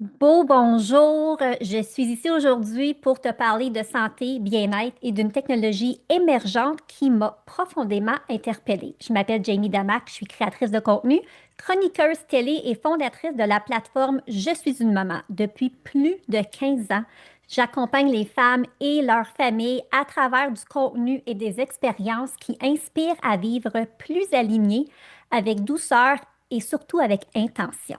Bonjour. Je suis ici aujourd'hui pour te parler de santé, bien-être et d'une technologie émergente qui m'a profondément interpellée. Je m'appelle Jamie Damac, je suis créatrice de contenu, chroniqueuse télé et fondatrice de la plateforme Je suis une maman. Depuis plus de 15 ans, j'accompagne les femmes et leurs familles à travers du contenu et des expériences qui inspirent à vivre plus alignées, avec douceur et surtout avec intention.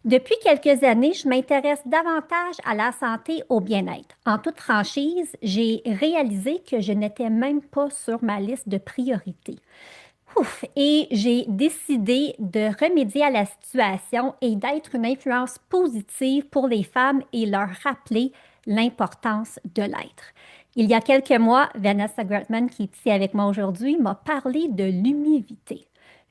Depuis quelques années, je m'intéresse davantage à la santé, au bien-être. En toute franchise, j'ai réalisé que je n'étais même pas sur ma liste de priorités. Ouf, et j'ai décidé de remédier à la situation et d'être une influence positive pour les femmes et leur rappeler l'importance de l'être. Il y a quelques mois, Vanessa Gratman, qui est ici avec moi aujourd'hui, m'a parlé de Lumivité,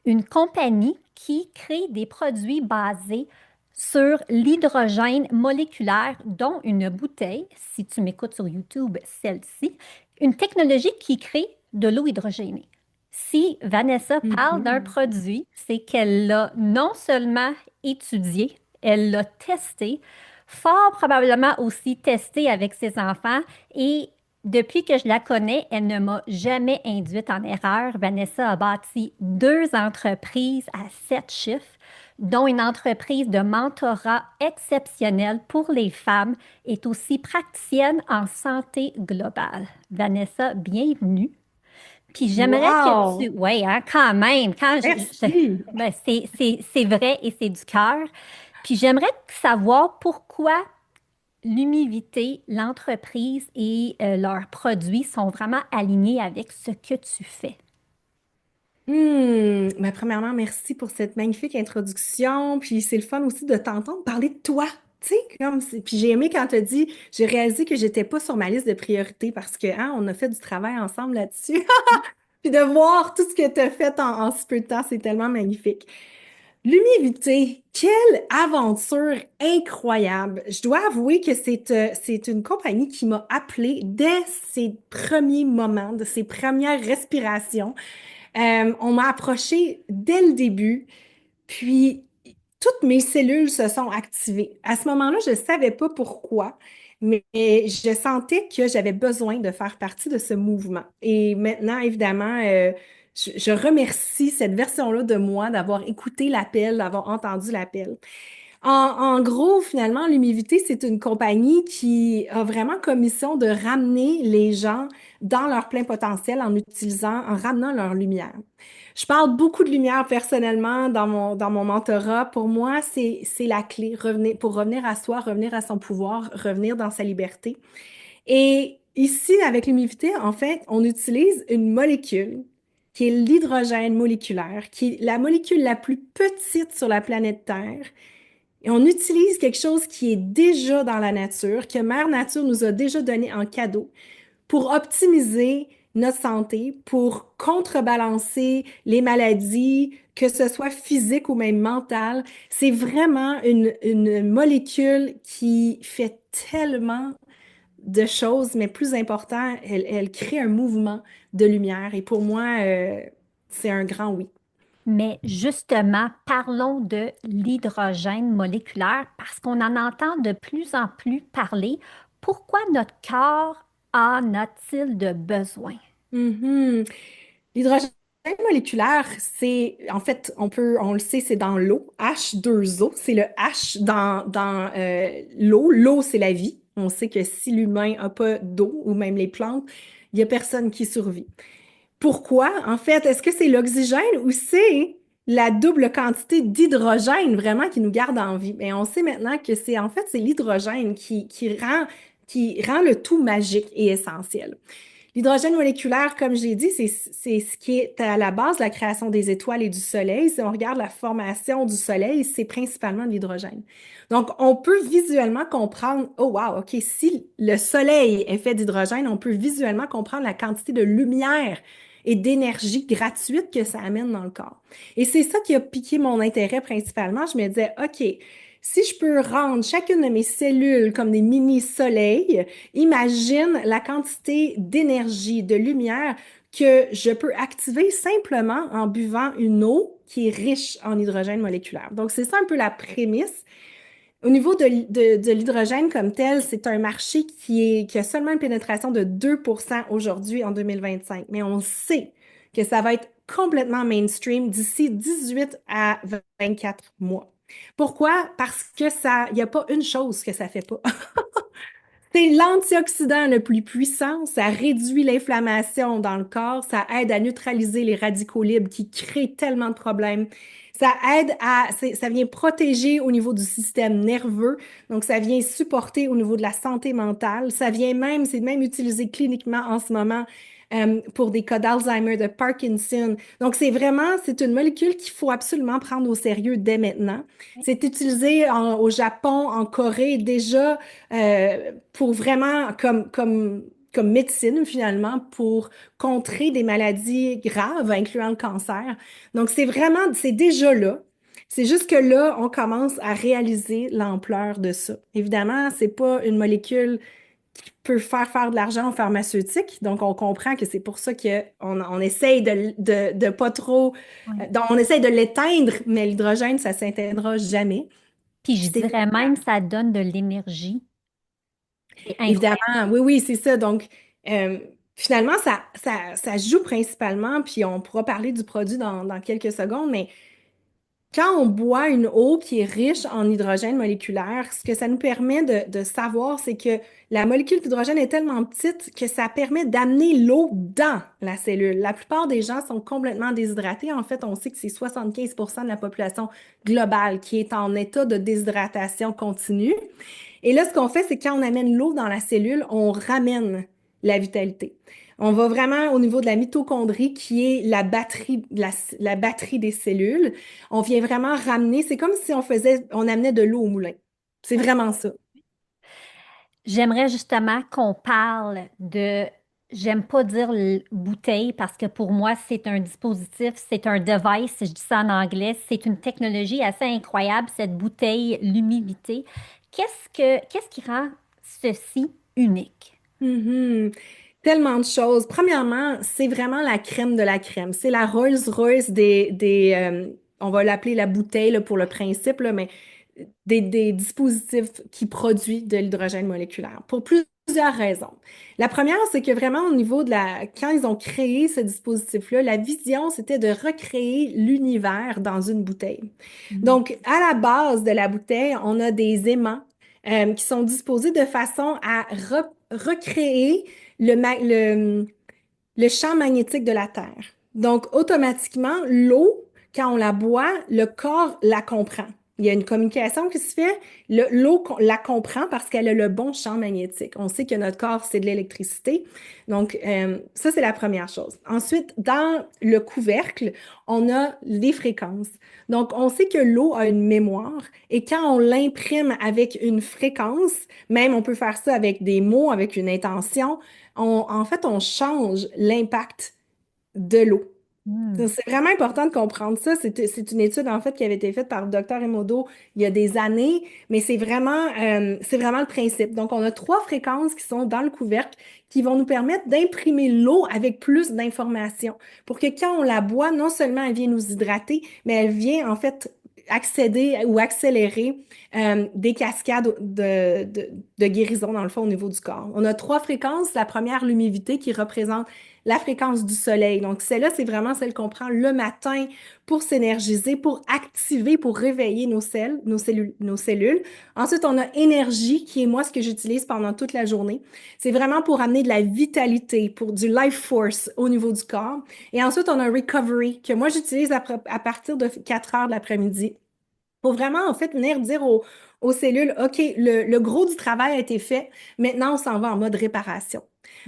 une compagnie qui crée des produits basés sur l'hydrogène moléculaire, dont une bouteille, si tu m'écoutes sur YouTube, celle-ci, une technologie qui crée de l'eau hydrogénée. Si Vanessa parle d'un Mhm. produit, c'est qu'elle l'a non seulement étudié, elle l'a testé, fort probablement aussi testé avec ses enfants et depuis que je la connais, elle ne m'a jamais induite en erreur. Vanessa a bâti deux entreprises à 7 chiffres, dont une entreprise de mentorat exceptionnelle pour les femmes, est aussi praticienne en santé globale. Vanessa, bienvenue. Puis j'aimerais que tu... Wow! Oui, hein, quand même, Merci! ben, c'est vrai et c'est du cœur. Puis j'aimerais savoir pourquoi l'humilité, l'entreprise et leurs produits sont vraiment alignés avec ce que tu fais. Ben, premièrement, merci pour cette magnifique introduction. Puis c'est le fun aussi de t'entendre parler de toi. Tu sais, puis j'ai aimé quand tu as dit, j'ai réalisé que j'étais pas sur ma liste de priorités parce que hein, on a fait du travail ensemble là-dessus. Puis de voir tout ce que tu as fait en si peu de temps, c'est tellement magnifique. L'humilité, quelle aventure incroyable! Je dois avouer que c'est une compagnie qui m'a appelée dès ses premiers moments, de ses premières respirations. On m'a approché dès le début, puis toutes mes cellules se sont activées. À ce moment-là, je ne savais pas pourquoi, mais je sentais que j'avais besoin de faire partie de ce mouvement. Et maintenant, évidemment, je remercie cette version-là de moi d'avoir écouté l'appel, d'avoir entendu l'appel. En gros, finalement, Lumivité, c'est une compagnie qui a vraiment comme mission de ramener les gens dans leur plein potentiel en utilisant, en ramenant leur lumière. Je parle beaucoup de lumière personnellement dans mon mentorat. Pour moi, c'est la clé, pour revenir à soi, revenir à son pouvoir, revenir dans sa liberté. Et ici, avec Lumivité, en fait, on utilise une molécule qui est l'hydrogène moléculaire, qui est la molécule la plus petite sur la planète Terre, et on utilise quelque chose qui est déjà dans la nature, que Mère Nature nous a déjà donné en cadeau pour optimiser notre santé, pour contrebalancer les maladies, que ce soit physiques ou même mentales. C'est vraiment une molécule qui fait tellement de choses, mais plus important, elle crée un mouvement de lumière. Et pour moi, c'est un grand oui. Mais justement, parlons de l'hydrogène moléculaire parce qu'on en entend de plus en plus parler. Pourquoi notre corps en a-t-il de besoin? Mhm. L'hydrogène moléculaire, c'est, en fait, on le sait, c'est dans l'eau, H2O, c'est le H dans l'eau. L'eau, c'est la vie. On sait que si l'humain n'a pas d'eau, ou même les plantes, il n'y a personne qui survit. Pourquoi? En fait, est-ce que c'est l'oxygène ou c'est la double quantité d'hydrogène vraiment qui nous garde en vie? Mais on sait maintenant que c'est l'hydrogène qui rend le tout magique et essentiel. L'hydrogène moléculaire, comme j'ai dit, c'est ce qui est à la base de la création des étoiles et du Soleil. Si on regarde la formation du Soleil, c'est principalement de l'hydrogène. Donc, on peut visuellement comprendre, oh wow, OK, si le Soleil est fait d'hydrogène, on peut visuellement comprendre la quantité de lumière et d'énergie gratuite que ça amène dans le corps. Et c'est ça qui a piqué mon intérêt principalement. Je me disais, OK, si je peux rendre chacune de mes cellules comme des mini-soleils, imagine la quantité d'énergie, de lumière que je peux activer simplement en buvant une eau qui est riche en hydrogène moléculaire. Donc, c'est ça un peu la prémisse. Au niveau de l'hydrogène comme tel, c'est un marché qui a seulement une pénétration de 2% aujourd'hui en 2025. Mais on sait que ça va être complètement mainstream d'ici 18 à 24 mois. Pourquoi? Parce que il n'y a pas une chose que ça fait pas. C'est l'antioxydant le plus puissant, ça réduit l'inflammation dans le corps, ça aide à neutraliser les radicaux libres qui créent tellement de problèmes. Ça vient protéger au niveau du système nerveux, donc ça vient supporter au niveau de la santé mentale. C'est même utilisé cliniquement en ce moment pour des cas d'Alzheimer, de Parkinson. Donc c'est une molécule qu'il faut absolument prendre au sérieux dès maintenant. C'est utilisé au Japon, en Corée déjà pour vraiment comme médecine finalement pour contrer des maladies graves, incluant le cancer. Donc c'est déjà là. C'est juste que là, on commence à réaliser l'ampleur de ça. Évidemment, c'est pas une molécule qui peut faire de l'argent en pharmaceutique. Donc, on comprend que c'est pour ça on essaye de pas trop, Ouais. donc on essaye de l'éteindre, mais l'hydrogène, ça s'éteindra jamais. Puis Puis je c'est dirais même ça donne de l'énergie. C'est incroyable. évidemment, oui, oui, c'est ça. Donc, euh, finalement, ça joue principalement, puis on pourra parler du produit dans quelques secondes, mais quand on boit une eau qui est riche en hydrogène moléculaire, ce que ça nous permet de savoir, c'est que la molécule d'hydrogène est tellement petite que ça permet d'amener l'eau dans la cellule. La plupart des gens sont complètement déshydratés. En fait, on sait que c'est 75% de la population globale qui est en état de déshydratation continue. Et là, ce qu'on fait, c'est que quand on amène l'eau dans la cellule, on ramène la vitalité. On va vraiment au niveau de la mitochondrie, qui est la batterie des cellules. On vient vraiment ramener, c'est comme si on amenait de l'eau au moulin. C'est vraiment ça. J'aimerais justement qu'on parle j'aime pas dire bouteille parce que pour moi, c'est un dispositif, c'est un device, je dis ça en anglais, c'est une technologie assez incroyable, cette bouteille Lumilité. Qu'est-ce qui rend ceci unique? Mhm. Tellement de choses. Premièrement, c'est vraiment la crème de la crème. C'est la Rolls-Royce on va l'appeler la bouteille là, pour le principe, là, mais des dispositifs qui produisent de l'hydrogène moléculaire pour plusieurs raisons. La première, c'est que vraiment au niveau quand ils ont créé ce dispositif-là, la vision, c'était de recréer l'univers dans une bouteille. Mm. Donc, à la base de la bouteille, on a des aimants qui sont disposés de façon à recréer le champ magnétique de la Terre. Donc, automatiquement, l'eau, quand on la boit, le corps la comprend. Il y a une communication qui se fait. L'eau la comprend parce qu'elle a le bon champ magnétique. On sait que notre corps, c'est de l'électricité. Donc, ça, c'est la première chose. Ensuite, dans le couvercle, on a les fréquences. Donc, on sait que l'eau a une mémoire et quand on l'imprime avec une fréquence, même on peut faire ça avec des mots, avec une intention, en fait, on change l'impact de l'eau. Mm. Donc, c'est vraiment important de comprendre ça. C'est une étude, en fait, qui avait été faite par le docteur Emodo il y a des années, mais c'est vraiment le principe. Donc, on a trois fréquences qui sont dans le couvercle qui vont nous permettre d'imprimer l'eau avec plus d'informations pour que quand on la boit, non seulement elle vient nous hydrater, mais elle vient, en fait, accéder ou accélérer des cascades de guérison, dans le fond, au niveau du corps. On a trois fréquences. La première, l'humidité, qui représente la fréquence du soleil. Donc, celle-là, c'est vraiment celle qu'on prend le matin pour s'énergiser, pour activer, pour réveiller nos cellules. Ensuite, on a énergie, qui est moi ce que j'utilise pendant toute la journée. C'est vraiment pour amener de la vitalité, pour du life force au niveau du corps. Et ensuite, on a recovery, que moi, j'utilise à partir de 4 heures de l'après-midi pour vraiment, en fait, venir dire aux cellules, OK, le gros du travail a été fait, maintenant on s'en va en mode réparation.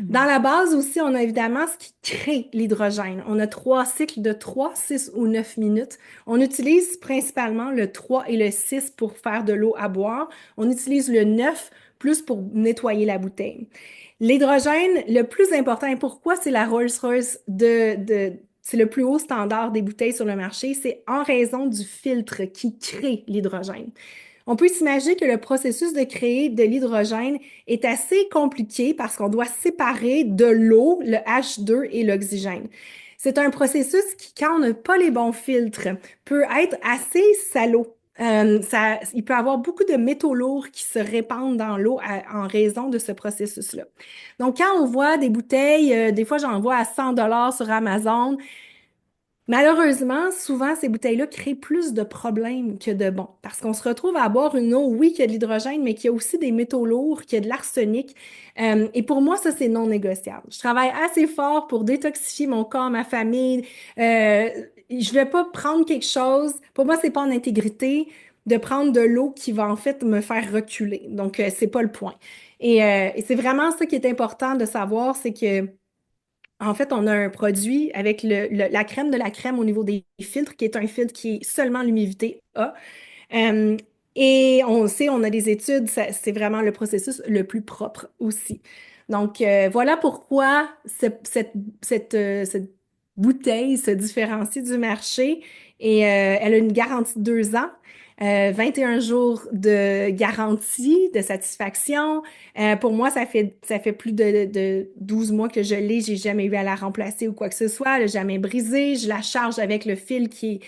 Dans Mm. la base aussi, on a évidemment ce qui crée l'hydrogène. On a trois cycles de 3, 6 ou 9 minutes. On utilise principalement le 3 et le 6 pour faire de l'eau à boire. On utilise le 9 plus pour nettoyer la bouteille. L'hydrogène, le plus important, et pourquoi c'est la Rolls-Royce c'est le plus haut standard des bouteilles sur le marché, c'est en raison du filtre qui crée l'hydrogène. On peut s'imaginer que le processus de créer de l'hydrogène est assez compliqué parce qu'on doit séparer de l'eau, le H2 et l'oxygène. C'est un processus qui, quand on n'a pas les bons filtres, peut être assez salaud. Il peut y avoir beaucoup de métaux lourds qui se répandent dans l'eau en raison de ce processus-là. Donc, quand on voit des bouteilles, des fois j'en vois à 100 $ sur Amazon, malheureusement, souvent, ces bouteilles-là créent plus de problèmes que de bons. Parce qu'on se retrouve à boire une eau, oui, qui a de l'hydrogène, mais qui a aussi des métaux lourds, qui a de l'arsenic. Et pour moi, ça, c'est non négociable. Je travaille assez fort pour détoxifier mon corps, ma famille. Je vais pas prendre quelque chose. Pour moi, c'est pas en intégrité de prendre de l'eau qui va en fait me faire reculer. Donc, c'est pas le point. Et c'est vraiment ça qui est important de savoir, c'est que en fait, on a un produit avec la crème de la crème au niveau des filtres, qui est un filtre qui est seulement l'humidité A. Euh, et on sait, on a des études, c'est vraiment le processus le plus propre aussi. Donc, voilà pourquoi cette bouteille se différencie du marché et elle a une garantie de 2 ans. 21 jours de garantie, de satisfaction. Pour moi, ça fait plus de 12 mois que je l'ai. J'ai jamais eu à la remplacer ou quoi que ce soit. Elle n'a jamais brisé. Je la charge avec le fil qui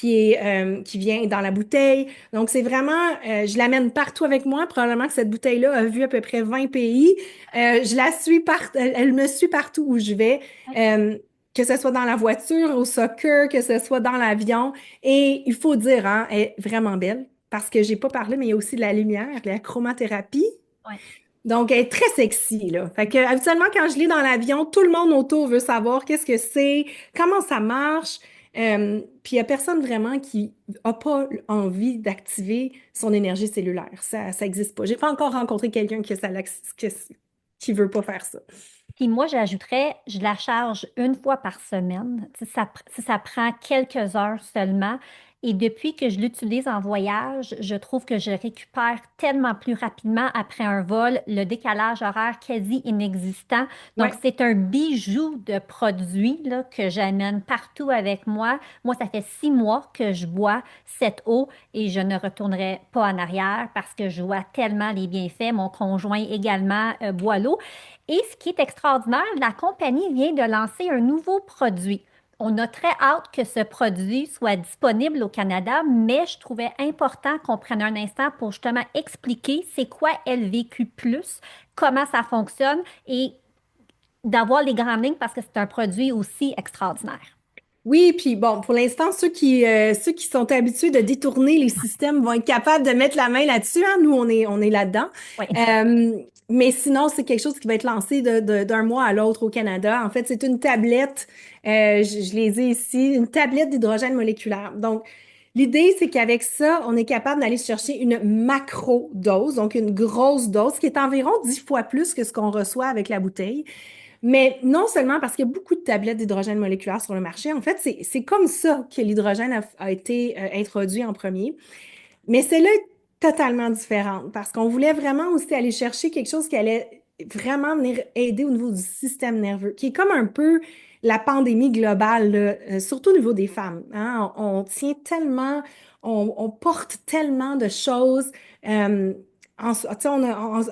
vient dans la bouteille. Donc, c'est vraiment, je l'amène partout avec moi. Probablement que cette bouteille-là a vu à peu près 20 pays. Je la suis elle me suit partout où je vais. Euh, que ce soit dans la voiture, au soccer, que ce soit dans l'avion. Et il faut dire, hein, elle est vraiment belle. Parce que j'ai pas parlé, mais il y a aussi de la lumière, de la chromathérapie. Ouais. Donc, elle est très sexy, là. Fait que, habituellement, quand je lis dans l'avion, tout le monde autour veut savoir qu'est-ce que c'est, comment ça marche. Puis, il n'y a personne vraiment qui n'a pas envie d'activer son énergie cellulaire. Ça n'existe pas. J'ai pas encore rencontré quelqu'un qui veut pas faire ça. Puis moi, j'ajouterais, je la charge une fois par semaine. Si ça prend quelques heures seulement. Et depuis que je l'utilise en voyage, je trouve que je récupère tellement plus rapidement après un vol, le décalage horaire quasi inexistant. Donc, Ouais. c'est un bijou de produit là, que j'amène partout avec moi. Moi, ça fait 6 mois que je bois cette eau et je ne retournerai pas en arrière parce que je vois tellement les bienfaits. Mon conjoint également boit l'eau. Et ce qui est extraordinaire, la compagnie vient de lancer un nouveau produit. On a très hâte que ce produit soit disponible au Canada, mais je trouvais important qu'on prenne un instant pour justement expliquer c'est quoi LVQ+, comment ça fonctionne et d'avoir les grandes lignes parce que c'est un produit aussi extraordinaire. Oui, puis bon, pour l'instant, ceux qui sont habitués de détourner les systèmes vont être capables de mettre la main là-dessus, hein. Nous, on est là-dedans. Oui. Euh, mais sinon, c'est quelque chose qui va être lancé d'un mois à l'autre au Canada. En fait, c'est une tablette, je les ai ici, une tablette d'hydrogène moléculaire. Donc, l'idée, c'est qu'avec ça, on est capable d'aller chercher une macro-dose, donc une grosse dose, qui est environ 10 fois plus que ce qu'on reçoit avec la bouteille. Mais non seulement parce qu'il y a beaucoup de tablettes d'hydrogène moléculaire sur le marché, en fait, c'est comme ça que l'hydrogène a été introduit en premier. Mais celle-là est totalement différente parce qu'on voulait vraiment aussi aller chercher quelque chose qui allait vraiment venir aider au niveau du système nerveux, qui est comme un peu la pandémie globale, là, surtout au niveau des femmes, hein. On tient tellement, on porte tellement de choses. Tu sais,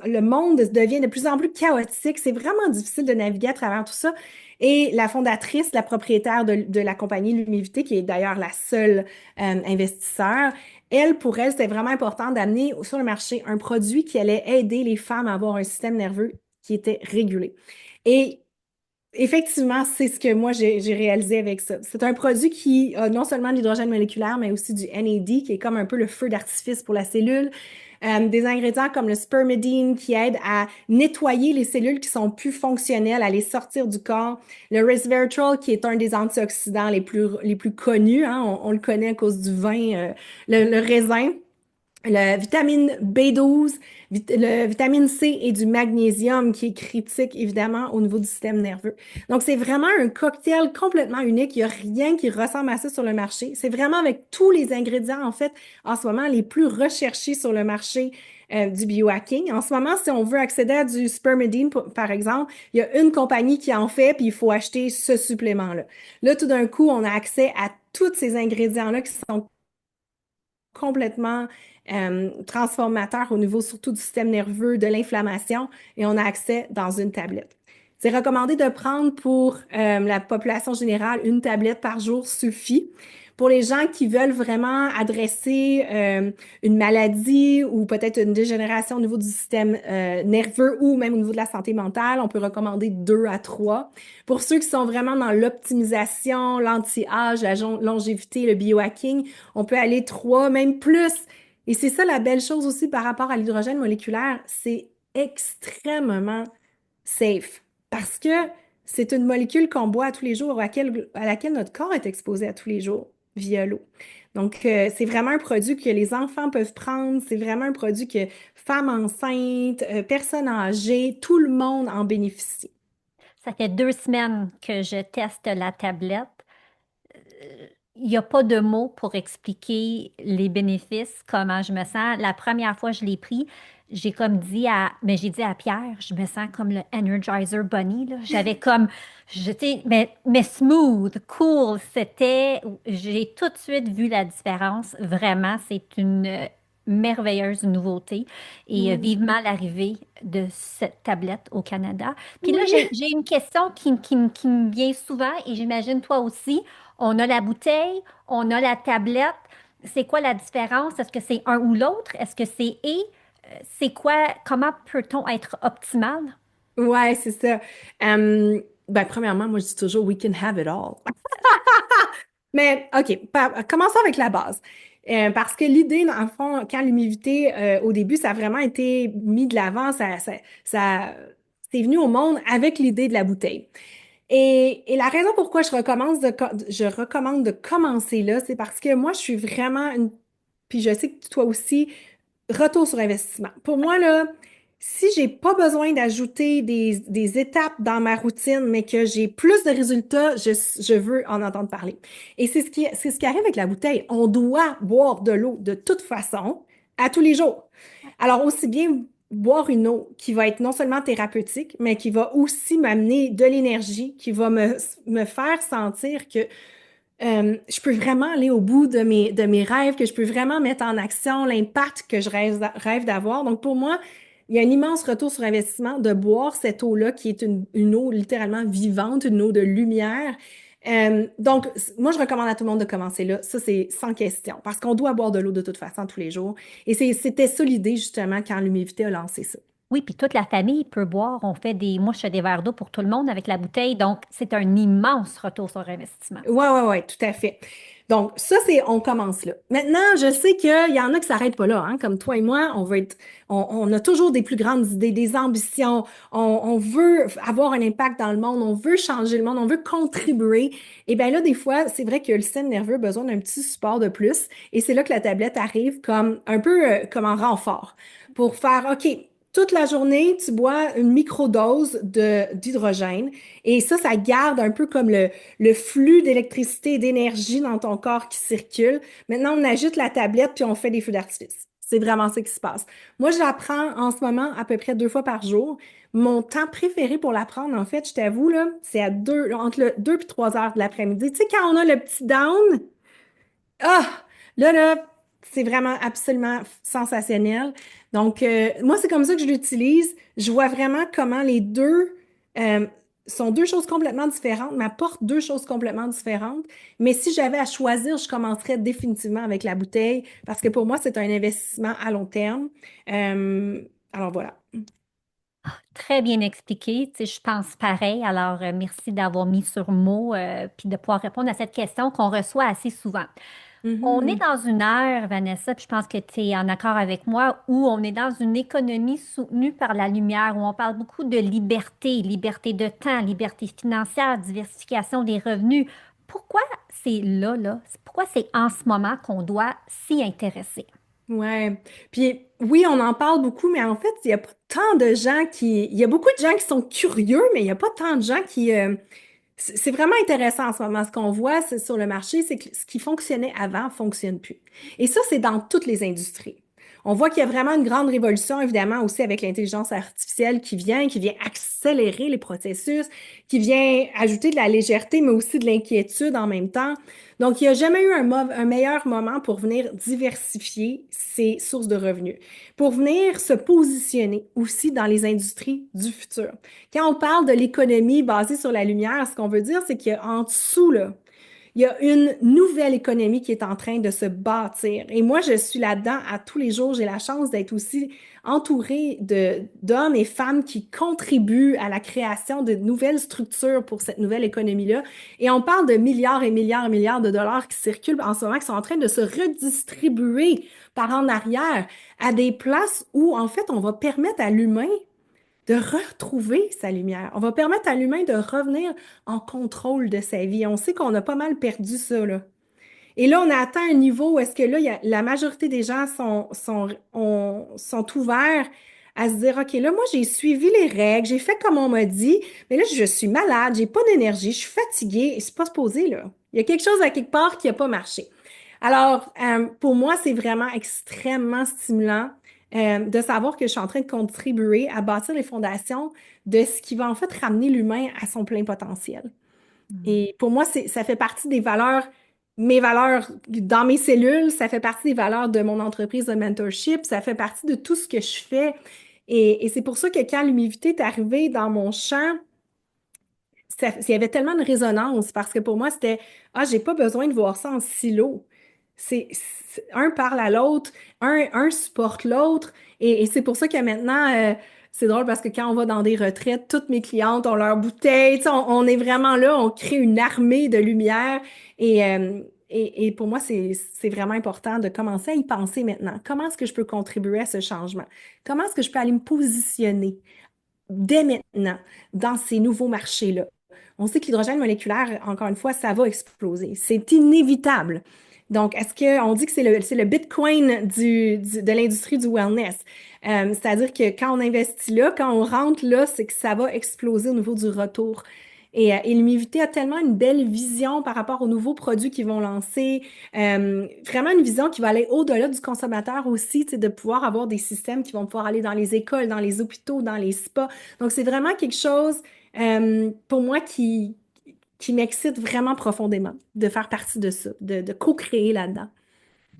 le monde devient de plus en plus chaotique. C'est vraiment difficile de naviguer à travers tout ça. Et la fondatrice, la propriétaire de la compagnie Lumivité, qui est d'ailleurs la seule investisseur, pour elle, c'était vraiment important d'amener sur le marché un produit qui allait aider les femmes à avoir un système nerveux qui était régulé. Et effectivement, c'est ce que moi j'ai réalisé avec ça. C'est un produit qui a non seulement de l'hydrogène moléculaire, mais aussi du NAD, qui est comme un peu le feu d'artifice pour la cellule. Des ingrédients comme le spermidine qui aident à nettoyer les cellules qui sont plus fonctionnelles, à les sortir du corps. Le resveratrol qui est un des antioxydants les plus connus, hein. On le connaît à cause du vin, le raisin. La vitamine B12, le vitamine C et du magnésium qui est critique évidemment au niveau du système nerveux. Donc c'est vraiment un cocktail complètement unique. Il n'y a rien qui ressemble à ça sur le marché. C'est vraiment avec tous les ingrédients en fait en ce moment les plus recherchés sur le marché du biohacking. En ce moment, si on veut accéder à du spermidine par exemple, il y a une compagnie qui en fait puis il faut acheter ce supplément-là. Là, tout d'un coup, on a accès à tous ces ingrédients-là qui sont complètement transformateur au niveau surtout du système nerveux, de l'inflammation, et on a accès dans une tablette. C'est recommandé de prendre pour la population générale une tablette par jour suffit. Pour les gens qui veulent vraiment adresser une maladie ou peut-être une dégénération au niveau du système nerveux ou même au niveau de la santé mentale, on peut recommander 2 à 3. Pour ceux qui sont vraiment dans l'optimisation, l'anti-âge, la longévité, le biohacking, on peut aller 3, même plus. Et c'est ça la belle chose aussi par rapport à l'hydrogène moléculaire, c'est extrêmement safe parce que c'est une molécule qu'on boit à tous les jours, à laquelle notre corps est exposé à tous les jours via l'eau. Donc, c'est vraiment un produit que les enfants peuvent prendre, c'est vraiment un produit que femmes enceintes, personnes âgées, tout le monde en bénéficie. Ça fait 2 semaines que je teste la tablette. Il n'y a pas de mots pour expliquer les bénéfices, comment je me sens. La première fois que je l'ai pris, j'ai dit à Pierre, je me sens comme le Energizer Bunny, là. J'avais comme, j'étais, mais smooth, cool, j'ai tout de suite vu la différence. Vraiment, c'est une merveilleuse nouveauté et Oui. vivement l'arrivée de cette tablette au Canada. Puis là, Oui. j'ai une question qui me vient souvent et j'imagine toi aussi. On a la bouteille, on a la tablette. C'est quoi la différence? Est-ce que c'est un ou l'autre? Est-ce que c'est et? C'est quoi? Comment peut-on être optimal? Ouais, c'est ça. Ben, premièrement, moi, je dis toujours, we can have it all. Mais, OK, commençons avec la base. Parce que l'idée, dans le fond, quand l'humidité, au début, ça a vraiment été mis de l'avant, c'est venu au monde avec l'idée de la bouteille. Et la raison pourquoi je recommande de commencer là, c'est parce que moi, je suis vraiment puis je sais que toi aussi, retour sur investissement. Pour moi, là, si j'ai pas besoin d'ajouter des étapes dans ma routine, mais que j'ai plus de résultats, je veux en entendre parler. Et c'est ce qui arrive avec la bouteille. On doit boire de l'eau de toute façon, à tous les jours. Alors, aussi bien boire une eau qui va être non seulement thérapeutique, mais qui va aussi m'amener de l'énergie, qui va me faire sentir que je peux vraiment aller au bout de mes rêves, que je peux vraiment mettre en action l'impact que je rêve d'avoir. Donc, pour moi, il y a un immense retour sur investissement de boire cette eau-là, qui est une eau littéralement vivante, une eau de lumière. Donc, moi, je recommande à tout le monde de commencer là. Ça, c'est sans question, parce qu'on doit boire de l'eau de toute façon tous les jours. Et c'était ça l'idée, justement, quand l'humidité a lancé ça. Oui, puis toute la famille peut boire. Moi, je fais des verres d'eau pour tout le monde avec la bouteille. Donc, c'est un immense retour sur investissement. Ouais, tout à fait. Donc, ça, on commence là. Maintenant, je sais qu'il y en a qui s'arrêtent pas là, hein. Comme toi et moi, on a toujours des plus grandes idées, des ambitions. On veut avoir un impact dans le monde, on veut changer le monde, on veut contribuer. Et bien là, des fois, c'est vrai que le système nerveux a besoin d'un petit support de plus. Et c'est là que la tablette arrive comme un peu comme en renfort pour faire, OK, toute la journée, tu bois une microdose d'hydrogène. Et ça garde un peu comme le flux d'électricité et d'énergie dans ton corps qui circule. Maintenant, on ajoute la tablette puis on fait des feux d'artifice. C'est vraiment ça qui se passe. Moi, je la prends en ce moment à peu près 2 fois par jour. Mon temps préféré pour la prendre, en fait, je t'avoue, là, c'est entre le 2 et 3 heures de l'après-midi. Tu sais, quand on a le petit down, ah, là, c'est vraiment absolument sensationnel. Donc, moi, c'est comme ça que je l'utilise. Je vois vraiment comment les deux euh, sont 2 choses complètement différentes, m'apportent 2 choses complètement différentes. Mais si j'avais à choisir, je commencerais définitivement avec la bouteille parce que pour moi, c'est un investissement à long terme. Euh, alors voilà. Très bien expliqué. Tu sais, je pense pareil. Alors, merci d'avoir mis sur mots puis de pouvoir répondre à cette question qu'on reçoit assez souvent. On est Mhm. dans une ère, Vanessa, puis je pense que tu es en accord avec moi, où on est dans une économie soutenue par la lumière, où on parle beaucoup de liberté, liberté de temps, liberté financière, diversification des revenus. Pourquoi c'est là? Pourquoi c'est en ce moment qu'on doit s'y intéresser? Ouais. Puis oui, on en parle beaucoup, mais en fait, il y a pas tant de gens il y a beaucoup de gens qui sont curieux, mais il n'y a pas tant de gens qui, c'est vraiment intéressant en ce moment. Ce qu'on voit sur le marché, c'est que ce qui fonctionnait avant fonctionne plus. Et ça, c'est dans toutes les industries. On voit qu'il y a vraiment une grande révolution, évidemment, aussi avec l'intelligence artificielle qui vient accélérer les processus, qui vient ajouter de la légèreté, mais aussi de l'inquiétude en même temps. Donc, il n'y a jamais eu un meilleur moment pour venir diversifier ses sources de revenus, pour venir se positionner aussi dans les industries du futur. Quand on parle de l'économie basée sur la lumière, ce qu'on veut dire, c'est qu'en dessous, là, Il y a une nouvelle économie qui est en train de se bâtir. Et moi, je suis là-dedans à tous les jours. J'ai la chance d'être aussi entourée d'hommes et femmes qui contribuent à la création de nouvelles structures pour cette nouvelle économie-là. Et on parle de milliards et milliards et milliards de dollars qui circulent en ce moment, qui sont en train de se redistribuer par en arrière à des places où, en fait, on va permettre à l'humain de retrouver sa lumière. On va permettre à l'humain de revenir en contrôle de sa vie. On sait qu'on a pas mal perdu ça, là. Et là, on a atteint un niveau où est-ce que là, la majorité des gens sont ouverts à se dire, OK, là, moi, j'ai suivi les règles, j'ai fait comme on m'a dit, mais là, je suis malade, j'ai pas d'énergie, je suis fatiguée, et c'est pas supposé, là. Il y a quelque chose à quelque part qui n'a pas marché. Alors, pour moi, c'est vraiment extrêmement stimulant de savoir que je suis en train de contribuer à bâtir les fondations de ce qui va en fait ramener l'humain à son plein potentiel. Mm. Et pour moi, ça fait partie des valeurs, mes valeurs dans mes cellules, ça fait partie des valeurs de mon entreprise de mentorship, ça fait partie de tout ce que je fais. Et c'est pour ça que quand l'humilité est arrivée dans mon champ, il y avait tellement de résonance parce que pour moi, c'était, ah, j'ai pas besoin de voir ça en silo. Un parle à l'autre, un supporte l'autre. Et c'est pour ça que maintenant, c'est drôle parce que quand on va dans des retraites, toutes mes clientes ont leur bouteille. Tu sais, on est vraiment là, on crée une armée de lumière. Et pour moi, c'est vraiment important de commencer à y penser maintenant. Comment est-ce que je peux contribuer à ce changement? Comment est-ce que je peux aller me positionner dès maintenant dans ces nouveaux marchés-là? On sait que l'hydrogène moléculaire, encore une fois, ça va exploser. C'est inévitable. Donc, est-ce qu'on dit que c'est le Bitcoin de l'industrie du wellness? C'est-à-dire que quand on investit là, quand on rentre là, c'est que ça va exploser au niveau du retour. Et l'Humivité a tellement une belle vision par rapport aux nouveaux produits qu'ils vont lancer. Vraiment une vision qui va aller au-delà du consommateur aussi, tu sais, de pouvoir avoir des systèmes qui vont pouvoir aller dans les écoles, dans les hôpitaux, dans les spas. Donc, c'est vraiment quelque chose pour moi qui m'excite vraiment profondément de faire partie de ça, de co-créer là-dedans.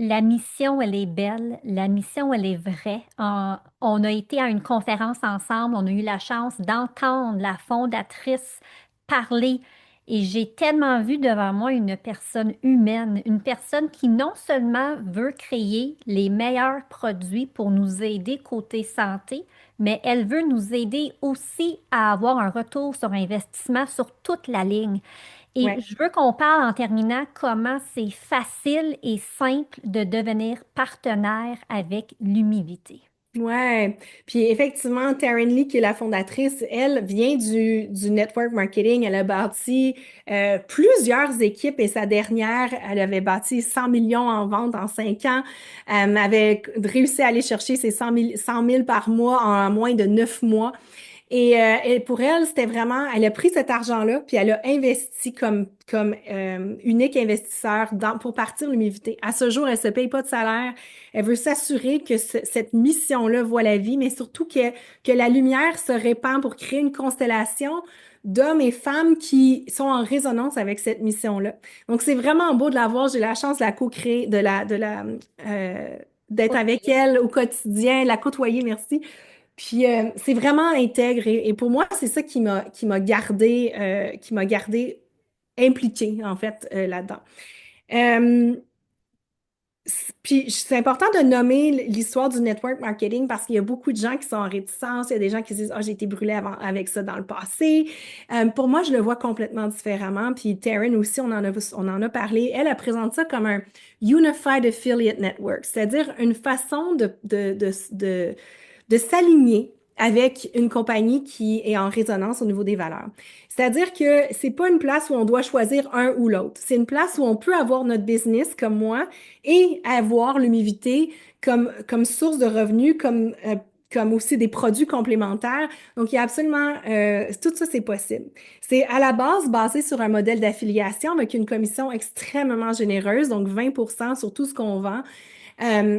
La mission, elle est belle. La mission, elle est vraie. On a été à une conférence ensemble. On a eu la chance d'entendre la fondatrice parler. Et j'ai tellement vu devant moi une personne humaine, une personne qui non seulement veut créer les meilleurs produits pour nous aider côté santé, mais elle veut nous aider aussi à avoir un retour sur investissement sur toute la ligne. Et Ouais. je veux qu'on parle en terminant comment c'est facile et simple de devenir partenaire avec l'humilité. Ouais, puis effectivement, Taryn Lee, qui est la fondatrice, elle vient du network marketing. Elle a bâti plusieurs équipes et sa dernière, elle avait bâti 100 millions en vente en 5 ans. Elle avait réussi à aller chercher ses 100 000 par mois en moins de 9 mois. Et pour elle, c'était vraiment, elle a pris cet argent-là, puis elle a investi comme unique investisseur pour partir l'humilité. À ce jour, elle se paye pas de salaire. Elle veut s'assurer que cette mission-là voit la vie, mais surtout que la lumière se répand pour créer une constellation d'hommes et femmes qui sont en résonance avec cette mission-là. Donc, c'est vraiment beau de la voir. J'ai la chance de la co-créer, euh, d'être avec elle au quotidien, la côtoyer, merci. Puis c'est vraiment intègre et pour moi, c'est ça qui m'a gardé impliquée, en fait, là-dedans. Euh, puis c'est important de nommer l'histoire du network marketing parce qu'il y a beaucoup de gens qui sont en réticence. Il y a des gens qui se disent, ah, j'ai été brûlée avec ça dans le passé. Pour moi, je le vois complètement différemment. Puis Taryn aussi, on en a parlé. Elle présente ça comme un Unified Affiliate Network, c'est-à-dire une façon de s'aligner avec une compagnie qui est en résonance au niveau des valeurs. C'est-à-dire que c'est pas une place où on doit choisir un ou l'autre. C'est une place où on peut avoir notre business comme moi et avoir l'humilité comme source de revenus, comme aussi des produits complémentaires. Donc, il y a absolument, tout ça, c'est possible. C'est à la base basé sur un modèle d'affiliation avec une commission extrêmement généreuse, donc 20% sur tout ce qu'on vend. Euh,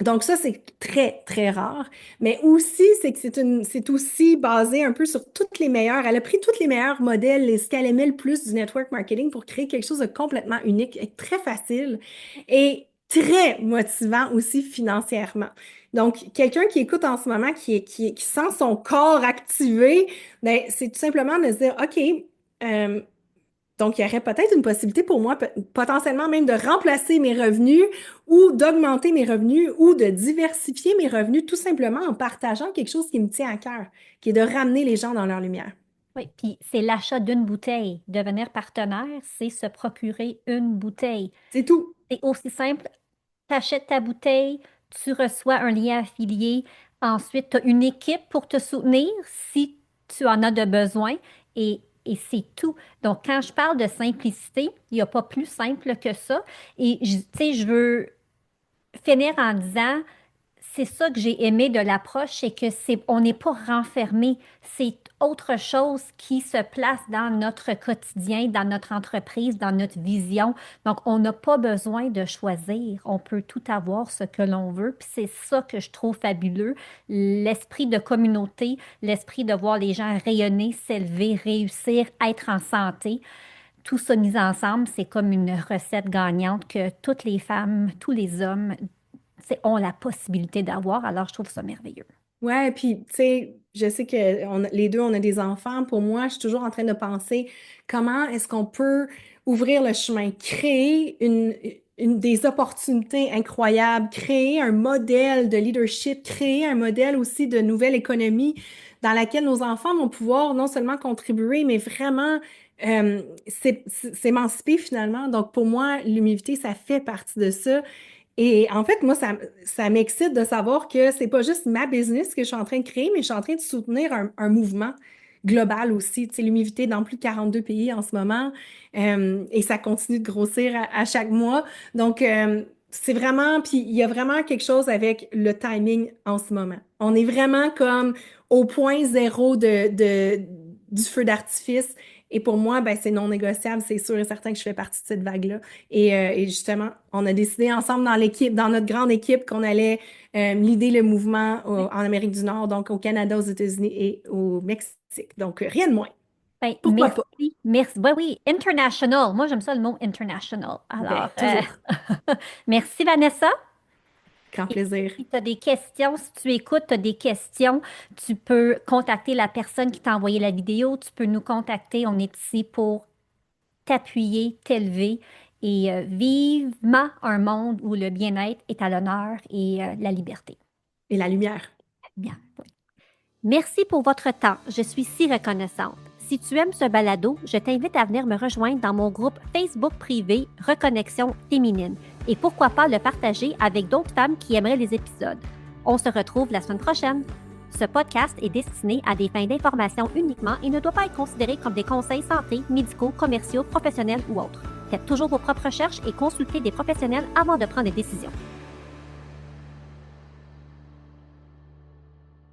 donc ça, c'est très, très rare. Mais aussi, c'est que c'est aussi basé un peu sur toutes les meilleures. Elle a pris tous les meilleurs modèles, ce qu'elle aimait le plus du network marketing pour créer quelque chose de complètement unique et très facile et très motivant aussi financièrement. Donc, quelqu'un qui écoute en ce moment, qui sent son corps activé, ben, c'est tout simplement de se dire, OK, euh, Donc, il y aurait peut-être une possibilité pour moi, potentiellement même de remplacer mes revenus ou d'augmenter mes revenus ou de diversifier mes revenus tout simplement en partageant quelque chose qui me tient à cœur, qui est de ramener les gens dans leur lumière. Oui, puis c'est l'achat d'une bouteille. Devenir partenaire, c'est se procurer une bouteille. C'est tout. C'est aussi simple. Tu achètes ta bouteille, tu reçois un lien affilié. Ensuite, tu as une équipe pour te soutenir si tu en as de besoin et c'est tout. Donc, quand je parle de simplicité, il n'y a pas plus simple que ça. Et, tu sais, je veux finir en disant, c'est ça que j'ai aimé de l'approche, c'est que on n'est pas renfermé. C'est autre chose qui se place dans notre quotidien, dans notre entreprise, dans notre vision. Donc, on n'a pas besoin de choisir. On peut tout avoir ce que l'on veut. Puis c'est ça que je trouve fabuleux. L'esprit de communauté, l'esprit de voir les gens rayonner, s'élever, réussir, être en santé. Tout ça mis ensemble, c'est comme une recette gagnante que toutes les femmes, tous les hommes ont la possibilité d'avoir. Alors, je trouve ça merveilleux. Ouais, puis tu sais, je sais que les deux, on a des enfants. Pour moi, je suis toujours en train de penser comment est-ce qu'on peut ouvrir le chemin, créer des opportunités incroyables, créer un modèle de leadership, créer un modèle aussi de nouvelle économie dans laquelle nos enfants vont pouvoir non seulement contribuer, mais vraiment s'émanciper finalement. Donc, pour moi, l'humilité, ça fait partie de ça. Et en fait, moi, ça m'excite de savoir que c'est pas juste ma business que je suis en train de créer, mais je suis en train de soutenir un mouvement global aussi. Tu sais, l'humilité dans plus de 42 pays en ce moment, et ça continue de grossir à chaque mois. Donc, c'est vraiment, puis il y a vraiment quelque chose avec le timing en ce moment. On est vraiment comme au point zéro du feu d'artifice. Et pour moi, ben, c'est non négociable. C'est sûr et certain que je fais partie de cette vague-là. Et justement, on a décidé ensemble dans l'équipe, dans notre grande équipe, qu'on allait leader le mouvement en Amérique du Nord, donc au Canada, aux États-Unis et au Mexique. Donc, rien de moins. Ben, Pourquoi pas? merci, merci. Ben oui, international. Moi, j'aime ça le mot international. Alors, Ben, toujours. merci Vanessa. Grand Et plaisir. si tu as des questions, si tu écoutes, tu as des questions, tu peux contacter la personne qui t'a envoyé la vidéo. Tu peux nous contacter. On est ici pour t'appuyer, t'élever et vivement un monde où le bien-être est à l'honneur et la liberté. Et la lumière. Bien. Merci pour votre temps. Je suis si reconnaissante. Si tu aimes ce balado, je t'invite à venir me rejoindre dans mon groupe Facebook privé Reconnexion féminine et pourquoi pas le partager avec d'autres femmes qui aimeraient les épisodes. On se retrouve la semaine prochaine. Ce podcast est destiné à des fins d'information uniquement et ne doit pas être considéré comme des conseils santé, médicaux, commerciaux, professionnels ou autres. Faites toujours vos propres recherches et consultez des professionnels avant de prendre des décisions.